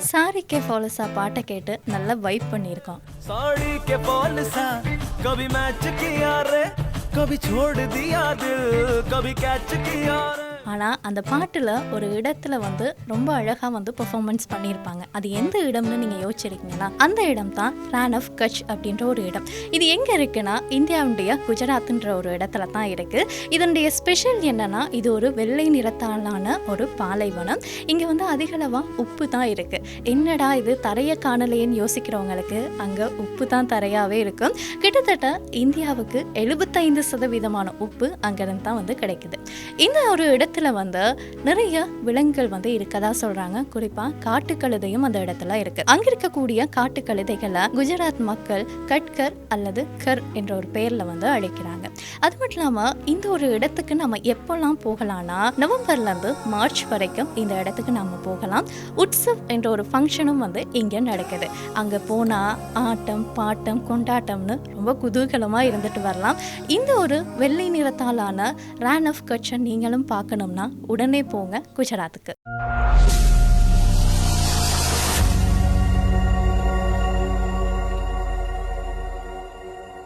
Sorry K ஃபாலஸா பாட்டை கேட்டு நல்லா வைப் பண்ணியிருக்கோம். साड़ी के बोल सा कभी मैच किया रे कभी छोड़ दिया दिल कभी कैच किया रे. ஆனால் அந்த பாட்டில் ஒரு இடத்துல ரொம்ப அழகாக பெர்ஃபார்மன்ஸ் பண்ணியிருப்பாங்க. அது எந்த இடம்னு நீங்கள் யோசிச்சிருக்கீங்களா? அந்த இடம் தான் ரான் ஆஃப் கட்ச் அப்படின்ற ஒரு இடம். இது எங்கே இருக்குன்னா இந்தியாவுடைய குஜராத்ன்ற ஒரு இடத்துல தான் இருக்குது. இதனுடைய ஸ்பெஷல் என்னன்னா, இது ஒரு வெள்ளை நிறத்தாலான ஒரு பாலைவனம். இங்கே அதிகளவாக உப்பு தான் இருக்குது. என்னடா இது தரையை காணலையேன்னு யோசிக்கிறவங்களுக்கு அங்கே உப்பு தான் தரையாகவே இருக்கும். கிட்டத்தட்ட இந்தியாவுக்கு 75% உப்பு அங்கேருந்து தான் கிடைக்குது. இந்த ஒரு இடத்துல நிறைய விலங்குகள் இருக்கதா சொல்றாங்க. குறிப்பா காட்டுக்கழுதையும் அந்த இடத்துல இருக்கு. அங்க இருக்கக்கூடிய காட்டுக்கழுதைகளை குஜராத் மக்கள் கட்கர் அல்லது கர் என்ற ஒரு பெயர்ல அழைக்கிறாங்க. அது மட்டும் இல்லாம இந்த ஒரு இடத்துக்கு நம்ம எப்பெல்லாம் போகலாம்னா, நவம்பர்ல இருந்து மார்ச் வரைக்கும் இந்த இடத்துக்கு நாம போகலாம். உட்சவ் என்ற ஒரு ஃபங்க்ஷனும் இங்க நடக்குது. அங்க போனா ஆட்டம் பாட்டம் கொண்டாட்டம்னு ரொம்ப குதூகலமா இருந்துட்டு வரலாம். இந்த ஒரு வெள்ளை நிறத்தாலான ரான் ஆஃப் கட்சை நீங்களும் பார்க்கணும்னா உடனே போங்க குஜராத்துக்கு.